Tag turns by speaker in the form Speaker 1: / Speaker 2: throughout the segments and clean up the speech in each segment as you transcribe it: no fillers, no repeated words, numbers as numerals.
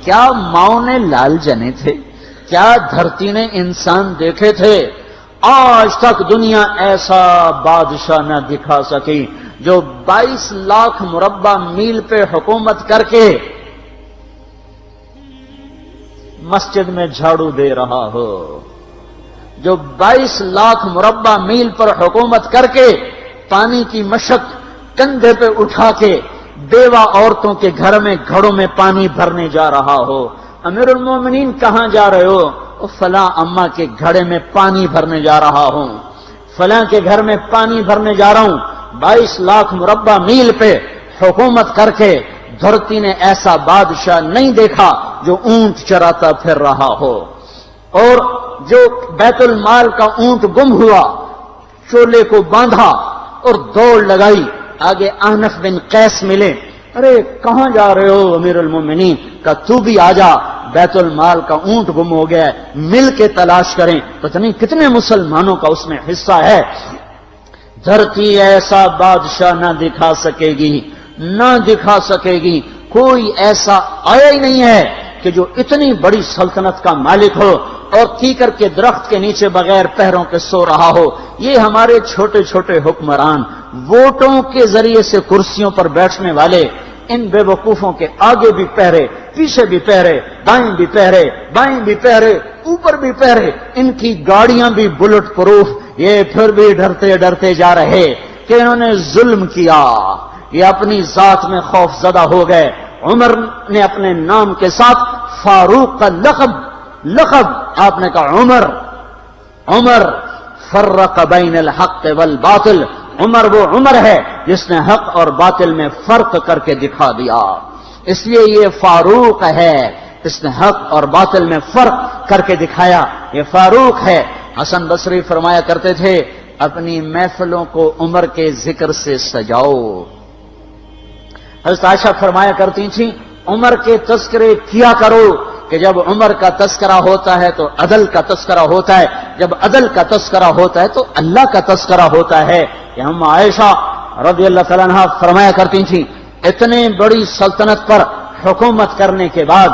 Speaker 1: کیا ماؤں نے لال جنے تھے؟ کیا دھرتی نے انسان دیکھے تھے؟ آج تک دنیا ایسا بادشاہ نہ دکھا سکی جو 22 لاکھ مربع میل پہ حکومت کر کے مسجد میں جھاڑو دے رہا ہو، جو 22 لاکھ مربع میل پر حکومت کر کے پانی کی مشق کندھے پہ اٹھا کے بیوہ عورتوں کے گھر میں گھڑوں میں پانی بھرنے جا رہا ہو۔ امیر المومنین کہاں جا رہے ہو؟ فلاں اماں کے گھڑے میں پانی بھرنے جا رہا ہوں، فلاں کے گھر میں پانی بھرنے جا رہا ہوں۔ 22 لاکھ مربع میل پہ حکومت کر کے دھرتی نے ایسا بادشاہ نہیں دیکھا جو اونٹ چراتا پھر رہا ہو، اور جو بیت المال کا اونٹ گم ہوا، چولے کو باندھا اور دوڑ لگائی، آگے احنف بن قیس ملے، ارے کہاں جا رہے ہو امیر المومنین؟ کہ تو بھی آجا، بیت المال کا اونٹ گم ہو گیا ہے، مل کے تلاش کریں۔ پتہ نہیں کتنے مسلمانوں کا اس میں حصہ ہے۔ دھرتی ایسا بادشاہ نہ دکھا سکے گی، نہ دکھا سکے گی، کوئی ایسا آیا ہی نہیں ہے کہ جو اتنی بڑی سلطنت کا مالک ہو اور کیکر کے درخت کے نیچے بغیر پیروں کے سو رہا ہو۔ یہ ہمارے چھوٹے چھوٹے حکمران، ووٹوں کے ذریعے سے کرسیوں پر بیٹھنے والے، ان بے وقوفوں کے آگے بھی پہرے، پیچھے بھی پہرے، دائیں بھی پہرے، بائیں بھی پہرے، اوپر بھی پہرے، ان کی گاڑیاں بھی بلٹ پروف، یہ پھر بھی ڈرتے ڈرتے جا رہے کہ انہوں نے ظلم کیا، یہ اپنی ذات میں خوف زدہ ہو گئے۔ عمر نے اپنے نام کے ساتھ فاروق کا لقب آپ نے کہا عمر فرق بین الحق والباطل، عمر وہ عمر ہے جس نے حق اور باطل میں فرق کر کے دکھا دیا، اس لیے یہ فاروق ہے، اس نے حق اور باطل میں فرق کر کے دکھایا، یہ فاروق ہے۔ حسن بصری فرمایا کرتے تھے اپنی محفلوں کو عمر کے ذکر سے سجاؤ۔ حضرت عائشہ فرمایا کرتی تھیں عمر کے تذکرے کیا کرو کہ جب عمر کا تذکرہ ہوتا ہے تو عدل کا تذکرہ ہوتا ہے، جب عدل کا تذکرہ ہوتا ہے تو اللہ کا تذکرہ ہوتا ہے۔ کہ ہم عائشہ رضی اللہ تعالیٰ عنہ فرمایا کرتی تھیں اتنے بڑی سلطنت پر حکومت کرنے کے بعد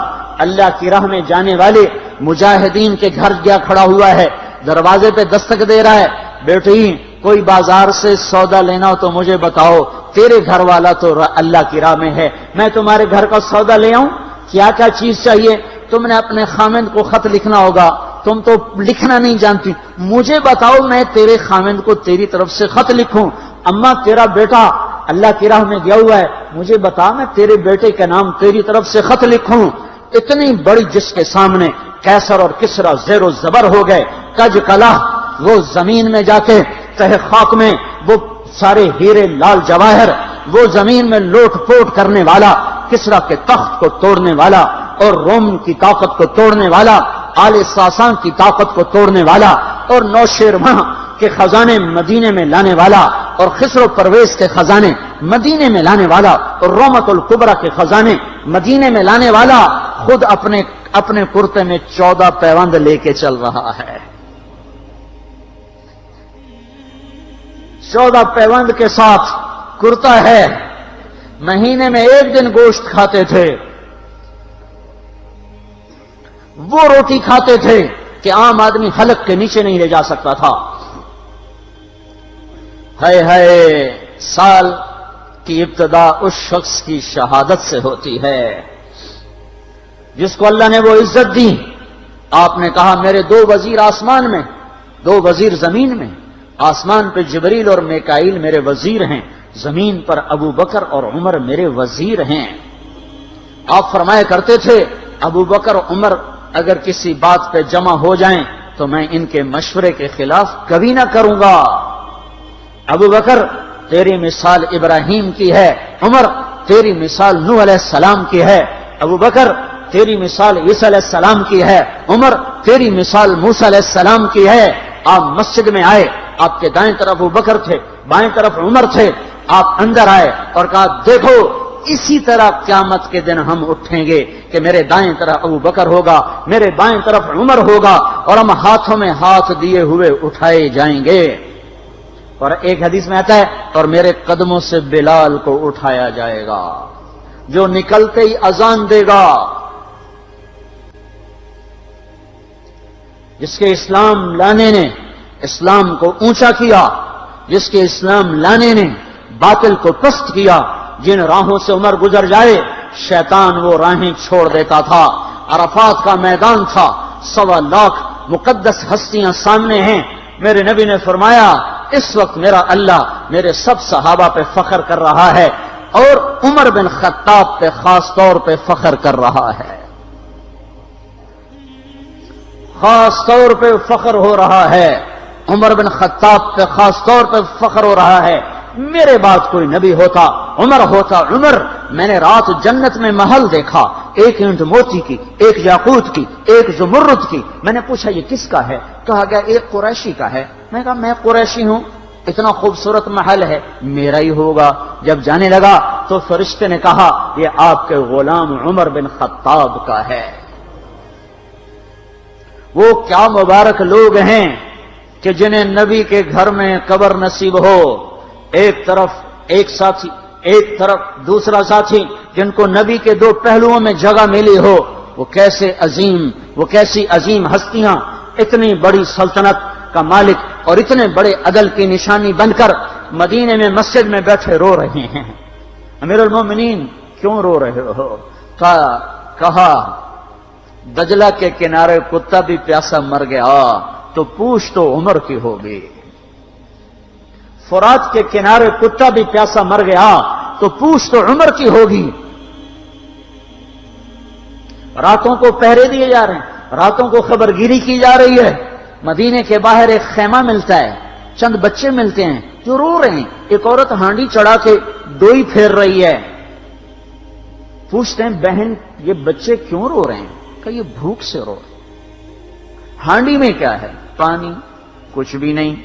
Speaker 1: اللہ کی راہ میں جانے والے مجاہدین کے گھر گیا کھڑا ہوا ہے، دروازے پہ دستک دے رہا ہے، بیٹی کوئی بازار سے سودا لینا ہو تو مجھے بتاؤ، تیرے گھر والا تو اللہ کی راہ میں ہے، میں تمہارے گھر کا سودا لے آؤں، کیا کیا چیز چاہیے؟ تم نے اپنے خامند کو خط لکھنا ہوگا، تم تو لکھنا نہیں جانتی، مجھے بتاؤ میں تیرے خامند کو تیری طرف سے خط لکھوں۔ اما تیرا بیٹا اللہ کی راہ میں گیا ہوا ہے، مجھے بتا میں تیرے بیٹے کے نام تیری طرف سے خط لکھوں۔ اتنی بڑی جس کے سامنے قیصر اور کسریٰ زیر و زبر ہو گئے، کج کلا، وہ زمین میں جا کے تہ خاک میں وہ سارے ہیرے لال جواہر، وہ زمین میں لوٹ پوٹ کرنے والا، کسریٰ کے تخت کو توڑنے والا اور روم کی طاقت کو توڑنے والا، آل ساسان کی طاقت کو توڑنے والا اور نوشیروان کے خزانے مدینے میں لانے والا اور خسرو پرویز کے خزانے مدینے میں لانے والا اور رومت الکبرى کے خزانے مدینے میں لانے والا خود اپنے کرتے میں 14 پیوند لے کے چل رہا ہے، 14 پیوند کے ساتھ کرتا ہے، مہینے میں 1 دن گوشت کھاتے تھے، وہ روٹی کھاتے تھے کہ عام آدمی حلق کے نیچے نہیں لے جا سکتا تھا۔ ہے سال کی ابتدا اس شخص کی شہادت سے ہوتی ہے جس کو اللہ نے وہ عزت دی۔ آپ نے کہا میرے 2 وزیر آسمان میں، 2 وزیر زمین میں، آسمان پہ جبریل اور میکائیل میرے وزیر ہیں، زمین پر ابو بکر اور عمر میرے وزیر ہیں۔ آپ فرمایا کرتے تھے ابو بکر اور عمر اگر کسی بات پہ جمع ہو جائیں تو میں ان کے مشورے کے خلاف کبھی نہ کروں گا۔ ابو بکر تیری مثال ابراہیم کی ہے، عمر تیری مثال نوح علیہ السلام کی ہے، ابو بکر تیری مثال عیسیٰ علیہ السلام کی ہے، عمر تیری مثال موسیٰ علیہ السلام کی ہے۔ آپ مسجد میں آئے، آپ کے دائیں طرف ابو بکر تھے، بائیں طرف عمر تھے، آپ اندر آئے اور کہا دیکھو اسی طرح قیامت کے دن ہم اٹھیں گے کہ میرے دائیں طرف ابو بکر ہوگا، میرے بائیں طرف عمر ہوگا اور ہم ہاتھوں میں ہاتھ دیے ہوئے اٹھائے جائیں گے۔ اور ایک حدیث میں آتا ہے اور میرے قدموں سے بلال کو اٹھایا جائے گا جو نکلتے ہی اذان دے گا، جس کے اسلام لانے نے اسلام کو اونچا کیا، جس کے اسلام لانے نے باطل کو پست کیا، جن راہوں سے عمر گزر جائے شیطان وہ راہیں چھوڑ دیتا تھا۔ عرفات کا میدان تھا، 1.25 لاکھ مقدس ہستیاں سامنے ہیں۔ میرے نبی نے فرمایا اس وقت میرا اللہ میرے سب صحابہ پہ فخر کر رہا ہے اور عمر بن خطاب پہ خاص طور پہ فخر کر رہا ہے، خاص طور پہ فخر ہو رہا ہے، عمر بن خطاب پہ خاص طور پہ فخر ہو رہا ہے۔ میرے بعد کوئی نبی ہوتا عمر ہوتا۔ عمر، میں نے رات جنت میں محل دیکھا، ایک اینٹ موتی کی، ایک یاقوت کی، ایک زمرد کی۔ میں نے پوچھا یہ کس کا ہے؟ کہا گیا ایک قریشی کا ہے۔ میں کہا میں قریشی ہوں، اتنا خوبصورت محل ہے، میرا ہی ہوگا۔ جب جانے لگا تو فرشتے نے کہا یہ آپ کے غلام عمر بن خطاب کا ہے۔ وہ کیا مبارک لوگ ہیں کہ جنہیں نبی کے گھر میں قبر نصیب ہو، ایک طرف ایک ساتھی، ایک طرف دوسرا ساتھی، جن کو نبی کے دو پہلوؤں میں جگہ ملی ہو۔ وہ کیسی عظیم ہستیاں اتنی بڑی سلطنت کا مالک اور اتنے بڑے عدل کی نشانی بن کر مدینے میں مسجد میں بیٹھے رو رہے ہیں۔ امیر المومنین کیوں رو رہے ہو؟ کہا دجلہ کے کنارے کتا بھی پیاسا مر گیا تو پوچھ تو عمر کی ہوگی، فرات کے کنارے کتا بھی پیاسا مر گیا تو پوچھ تو عمر کی ہوگی۔ راتوں کو پہرے دیے جا رہے ہیں، راتوں کو خبرگیری کی جا رہی ہے۔ مدینے کے باہر ایک خیمہ ملتا ہے، چند بچے ملتے ہیں جو رو رہے ہیں۔ ایک عورت ہانڈی چڑھا کے ڈوئی پھیر رہی ہے۔ پوچھتے ہیں بہن یہ بچے کیوں رو رہے ہیں؟ کہ یہ بھوک سے رو رہے ہیں۔ ہانڈی میں کیا ہے؟ پانی، کچھ بھی نہیں۔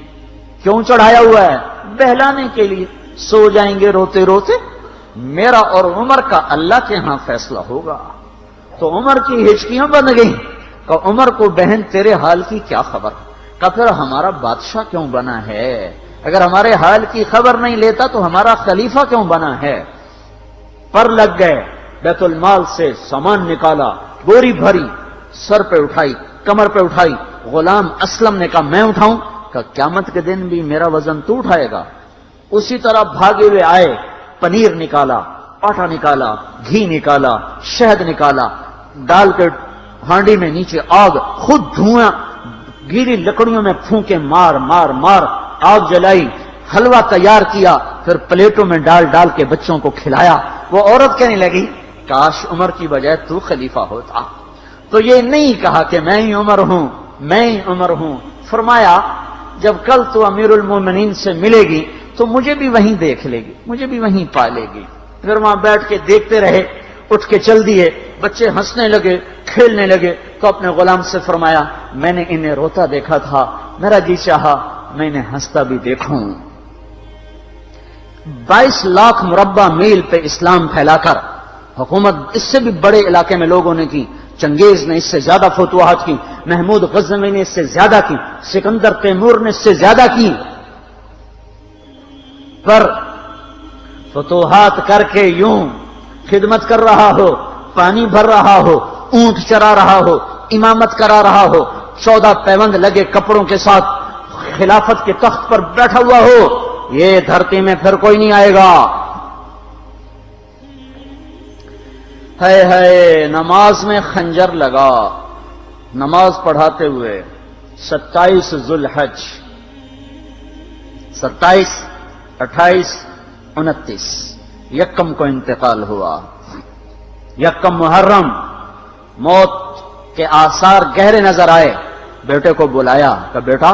Speaker 1: کیوں چڑھایا ہوا ہے؟ بہلانے کے لیے۔ سو جائیں گے روتے روتے، میرا اور عمر کا اللہ کے ہاں فیصلہ ہوگا۔ تو عمر کی ہچکیاں بن گئیں کہ عمر کو بہن تیرے حال کی کیا خبر؟ کہ پھر ہمارا بادشاہ کیوں بنا ہے؟ اگر ہمارے حال کی خبر نہیں لیتا تو ہمارا خلیفہ کیوں بنا ہے؟ پر لگ گئے، بیت المال سے سامان نکالا، بوری بھری، سر پہ اٹھائی، کمر پہ اٹھائی۔ غلام اسلم نے کہا میں اٹھاؤں؟ کہ قیامت کے دن بھی میرا وزن تو اٹھائے گا۔ اسی طرح بھاگے ہوئے آئے، پنیر نکالا، آٹا نکالا، گھی نکالا، شہد نکالا، ڈال کے ہانڈی میں نیچے آگ، خود دھواں گیلی لکڑیوں میں پھونکے مار مار مار آگ جلائی، حلوہ تیار کیا، پھر پلیٹوں میں ڈال ڈال کے بچوں کو کھلایا۔ وہ عورت کہنے لگی کاش عمر کی بجائے تو خلیفہ ہوتا۔ تو یہ نہیں کہا کہ میں ہی عمر ہوں، میں ہی عمر ہوں۔ فرمایا جب کل تو امیر المومنین سے ملے گی تو مجھے بھی وہیں دیکھ لے گی، مجھے بھی وہیں پا لے گی۔ پھر وہاں بیٹھ کے دیکھتے رہے، اٹھ کے چل دیے۔ بچے ہنسنے لگے، کھیلنے لگے تو اپنے غلام سے فرمایا میں نے انہیں روتا دیکھا تھا، میرا جی چاہا میں انہیں ہنستا بھی دیکھوں۔ 22 لاکھ مربع میل پہ اسلام پھیلا کر حکومت اس سے بھی بڑے علاقے میں لوگوں نے کی۔ چنگیز نے اس سے زیادہ فتوحات کی، محمود غزنوی نے اس سے زیادہ کی، سکندر تیمور نے اس سے زیادہ کی۔ پر فتوحات کر کے یوں خدمت کر رہا ہو، پانی بھر رہا ہو، اونٹ چرا رہا ہو، امامت کرا رہا ہو، 14 پیوند لگے کپڑوں کے ساتھ خلافت کے تخت پر بیٹھا ہوا ہو، یہ دھرتی میں پھر کوئی نہیں آئے گا۔ ہے نماز میں خنجر لگا، نماز پڑھاتے ہوئے 27 ذوالحج، 27، 28، 29 یکم کو انتقال ہوا۔ یکم محرم موت کے آثار گہرے نظر آئے۔ بیٹے کو بلایا کہ بیٹا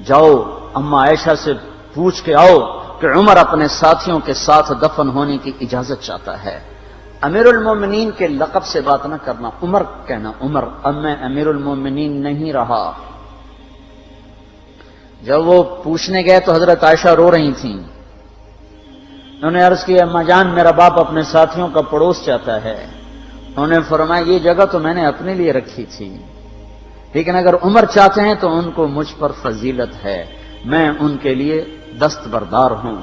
Speaker 1: جاؤ اما عائشہ سے پوچھ کے آؤ کہ عمر اپنے ساتھیوں کے ساتھ دفن ہونے کی اجازت چاہتا ہے۔ امیر المومنین کے لقب سے بات نہ کرنا، عمر کہنا۔ عمر، اب میں امیر المومنین نہیں رہا۔ جب وہ پوچھنے گئے تو حضرت عائشہ رو رہی تھیں۔ انہوں نے عرض کیا اما جان میرا باپ اپنے ساتھیوں کا پڑوس چاہتا ہے۔ انہوں نے فرمایا یہ جگہ تو میں نے اپنے لیے رکھی تھی، لیکن اگر عمر چاہتے ہیں تو ان کو مجھ پر فضیلت ہے، میں ان کے لیے دستبردار ہوں۔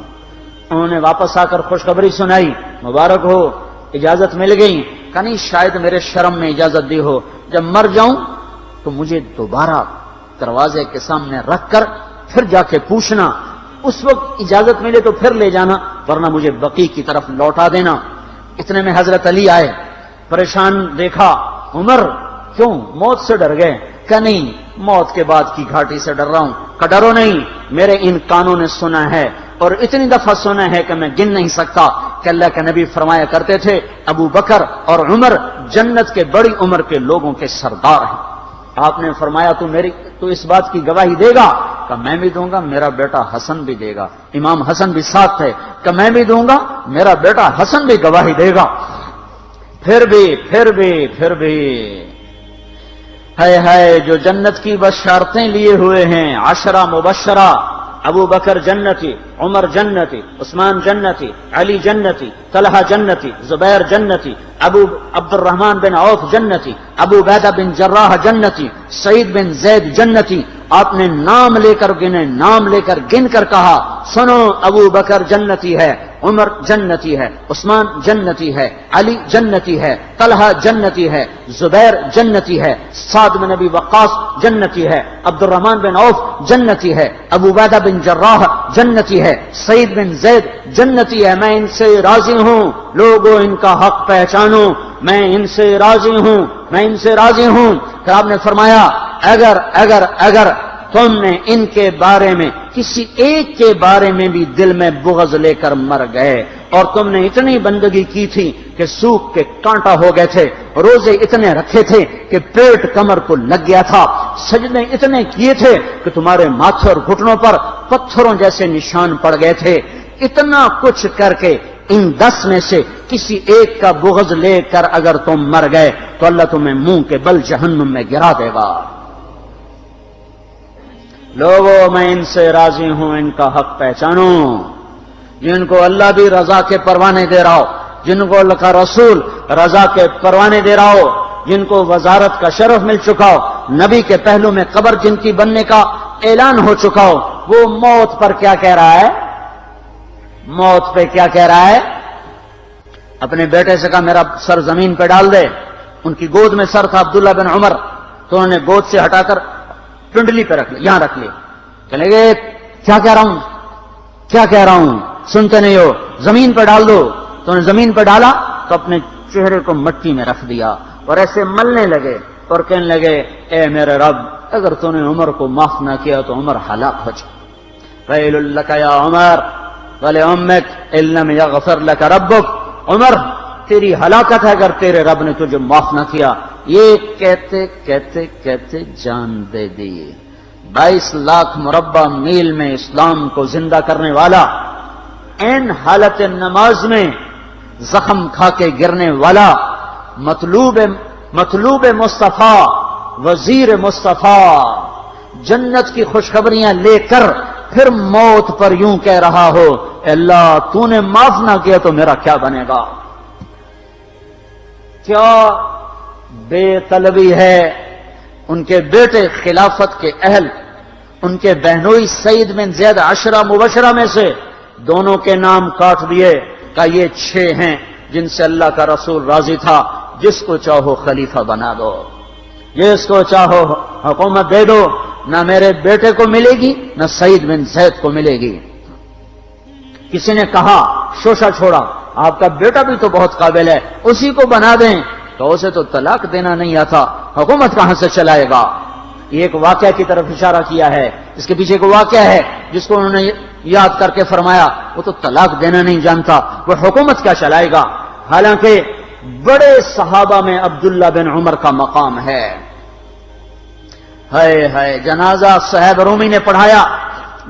Speaker 1: انہوں نے واپس آ کر خوشخبری سنائی، مبارک ہو اجازت مل گئی۔ کہ نہیں شاید میرے شرم میں اجازت دی ہو، جب مر جاؤں تو مجھے دوبارہ دروازے کے سامنے رکھ کر پھر جا کے پوچھنا، اس وقت اجازت ملے تو پھر لے جانا، ورنہ مجھے بقیع کی طرف لوٹا دینا۔ اتنے میں حضرت علی آئے، پریشان دیکھا، عمر کیوں موت سے ڈر گئے؟ کہ نہیں، موت کے بعد کی گھاٹی سے ڈر رہا ہوں۔ کہ ڈرو نہیں، میرے ان کانوں نے سنا ہے اور اتنی دفعہ سنا ہے کہ میں گن نہیں سکتا کہ اللہ کے نبی فرمایا کرتے تھے ابو بکر اور عمر جنت کے بڑی عمر کے لوگوں کے سردار ہیں۔ آپ نے فرمایا تو اس بات کی گواہی دے گا؟ کہ میں بھی دوں گا، میرا بیٹا حسن بھی دے گا۔ امام حسن بھی ساتھ تھے۔ کہ میں بھی دوں گا، میرا بیٹا حسن بھی گواہی دے گا۔ پھر بھی ہے جو جنت کی بشارتیں لیے ہوئے ہیں، 10 مبشرہ، ابو بکر جنتی، عمر جنتی، عثمان جنتی، علی جنتی، طلحہ جنتی، زبیر جنتی، ابو عبد الرحمن بن عوف جنتی، ابو عبیدہ بن جراح جنتی، سعید بن زید جنتی۔ آپ نے نام لے کر گن کر کہا، سنو ابو بکر جنتی ہے، عمر جنتی ہے، عثمان جنتی ہے، علی جنتی ہے، طلحہ جنتی ہے، زبیر جنتی ہے، سعد بن ابی وقاص جنتی ہے، عبد الرحمن بن عوف جنتی ہے، ابو عبیدہ بن جراح جنتی ہے، سعید بن زید جنتی ہے۔ میں ان سے راضی ہوں، لوگوں ان کا حق پہچانو، میں ان سے راضی ہوں۔ پھر آپ نے فرمایا اگر تم نے ان کے بارے میں کسی ایک کے بارے میں بھی دل میں بغض لے کر مر گئے، اور تم نے اتنی بندگی کی تھی کہ سوکھ کے کانٹا ہو گئے تھے، روزے اتنے رکھے تھے کہ پیٹ کمر کو لگ گیا تھا، سجدے اتنے کیے تھے کہ تمہارے ماتھے اور گھٹنوں پر پتھروں جیسے نشان پڑ گئے تھے، اتنا کچھ کر کے ان 10 میں سے کسی ایک کا بغض لے کر اگر تم مر گئے تو اللہ تمہیں منہ کے بل جہنم میں گرا دے گا۔ لوگوں میں ان سے راضی ہوں، ان کا حق پہچانو، جن کو اللہ بھی رضا کے پروانے دے رہا ہو، جن کو اللہ کا رسول رضا کے پروانے دے رہا ہو، جن کو وزارت کا شرف مل چکا ہو، نبی کے پہلو میں قبر جن کی بننے کا اعلان ہو چکا ہو، وہ موت پر کیا کہہ رہا ہے؟ موت پہ کیا کہہ رہا ہے؟ اپنے بیٹے سے کہا میرا سر زمین پہ ڈال دے۔ ان کی گود میں سر تھا عبداللہ بن عمر، تو انہوں نے گود سے ہٹا کر پنڈلی پہ رکھ لیا، یہاں رکھ لیا۔ چلے گئے، کیا کہہ رہا ہوں سنتے نہیں ہو، زمین پہ ڈال دو۔ تو انہوں نے زمین پہ ڈالا تو اپنے چہرے کو مٹی میں رکھ دیا اور ایسے ملنے لگے اور کہنے لگے، اے میرے رب، اگر تو نے عمر کو معاف نہ کیا تو عمر ہلاک ہو جائے۔ ویل لک یا عمر ولامک ان لم یغفر لک ربک، عمر تیری ہلاکت ہے اگر تیرے رب نے تجھے معاف نہ کیا۔ یہ کہتے جان دے دی۔ 22 لاکھ مربع میل میں اسلام کو زندہ کرنے والا، این حالت نماز میں زخم کھا کے گرنے والا، مطلوب مصطفیٰ، وزیر مصطفیٰ، جنت کی خوشخبریاں لے کر پھر موت پر یوں کہہ رہا ہو، اللہ تو نے معاف نہ کیا تو میرا کیا بنے گا؟ کیا بے طلبی ہے۔ ان کے بیٹے خلافت کے اہل، ان کے بہنوئی سعید بن زید 10 مبشرہ میں سے دونوں کے نام کاٹ دیے کہ یہ 6 ہیں جن سے اللہ کا رسول راضی تھا، جس کو چاہو خلیفہ بنا دو، جس کو چاہو حکومت دے دو، نہ میرے بیٹے کو ملے گی نہ سعید بن زید کو ملے گی۔ کسی نے کہا شوشہ چھوڑا، آپ کا بیٹا بھی تو بہت قابل ہے، اسی کو بنا دیں۔ تو اسے تو طلاق دینا نہیں آتا، حکومت کہاں سے چلائے گا؟ یہ ایک واقعہ کی طرف اشارہ کیا ہے، اس کے پیچھے ایک واقعہ ہے جس کو انہوں نے یاد کر کے فرمایا وہ تو طلاق دینا نہیں جانتا، وہ حکومت کیا چلائے گا؟ حالانکہ بڑے صحابہ میں عبداللہ بن عمر کا مقام ہے۔ ہے جنازہ صہیب رومی نے پڑھایا،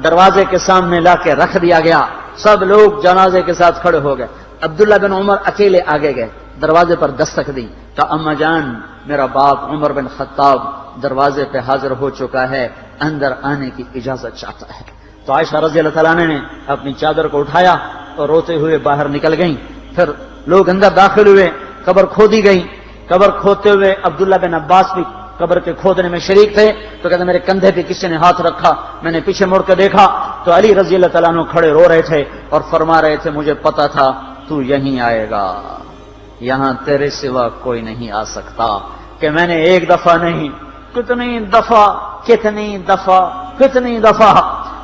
Speaker 1: دروازے کے سامنے لا کے رکھ دیا گیا، سب لوگ جنازے کے ساتھ کھڑے ہو گئے، عبداللہ بن عمر اکیلے آگے گئے، دروازے پر دستک دی، کہا اما جان میرا باپ عمر بن خطاب دروازے پہ حاضر ہو چکا ہے، اندر آنے کی اجازت چاہتا ہے۔ تو عائشہ رضی اللہ تعالیٰ نے اپنی چادر کو اٹھایا اور روتے ہوئے باہر نکل گئیں۔ پھر لوگ اندر داخل ہوئے، قبر کھودی گئی، قبر کھودتے ہوئے عبداللہ بن عباس بھی قبر کے کھودنے میں شریک تھے، تو کہتے میرے کندھے پہ کسی نے ہاتھ رکھا، میں نے پیچھے مڑ کے دیکھا تو علی رضی اللہ تعالیٰ عنہ کھڑے رو رہے تھے اور فرما رہے تھے مجھے پتا تھا تو یہیں آئے گا، یہاں تیرے سوا کوئی نہیں آ سکتا، کہ میں نے ایک دفعہ نہیں کتنی دفعہ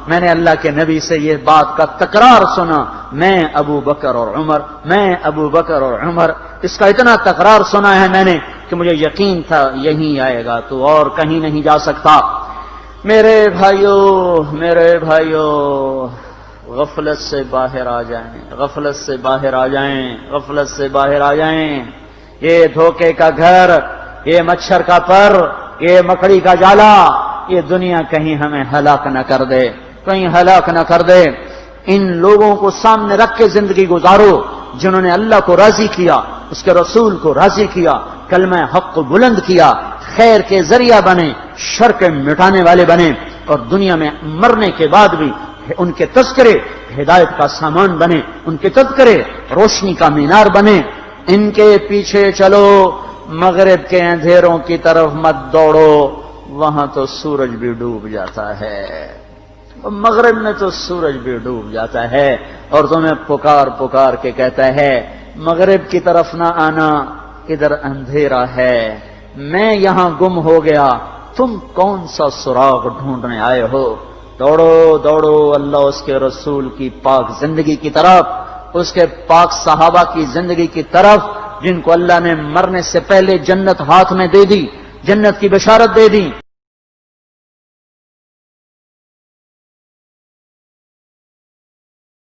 Speaker 1: میں نے اللہ کے نبی سے یہ بات کا تکرار سنا، میں ابو بکر اور عمر، اس کا اتنا تکرار سنا ہے میں نے کہ مجھے یقین تھا یہیں آئے گا، تو اور کہیں نہیں جا سکتا۔ میرے بھائیو، غفلت سے باہر آ جائیں، یہ دھوکے کا گھر، یہ مچھر کا پر، یہ مکڑی کا جالا، یہ دنیا کہیں ہمیں ہلاک نہ کر دے۔ ان لوگوں کو سامنے رکھ کے زندگی گزارو جنہوں نے اللہ کو راضی کیا، اس کے رسول کو راضی کیا، کلمہ حق کو بلند کیا، خیر کے ذریعہ بنے، شر کے مٹانے والے بنے، اور دنیا میں مرنے کے بعد بھی ان کے تذکرے ہدایت کا سامان بنے، ان کے تذکرے روشنی کا مینار بنے۔ ان کے پیچھے چلو، مغرب کے اندھیروں کی طرف مت دوڑو، وہاں تو سورج بھی ڈوب جاتا ہے، مغرب میں تو سورج بھی ڈوب جاتا ہے، اور تمہیں پکار کے کہتا ہے مغرب کی طرف نہ آنا، ادھر اندھیرا ہے، میں یہاں گم ہو گیا، تم کون سا سراغ ڈھونڈنے آئے ہو؟ دوڑو اللہ اس کے رسول کی پاک زندگی کی طرف، اس کے پاک صحابہ کی زندگی کی طرف، جن کو اللہ نے مرنے سے پہلے جنت ہاتھ میں دے دی، جنت کی بشارت دے دی۔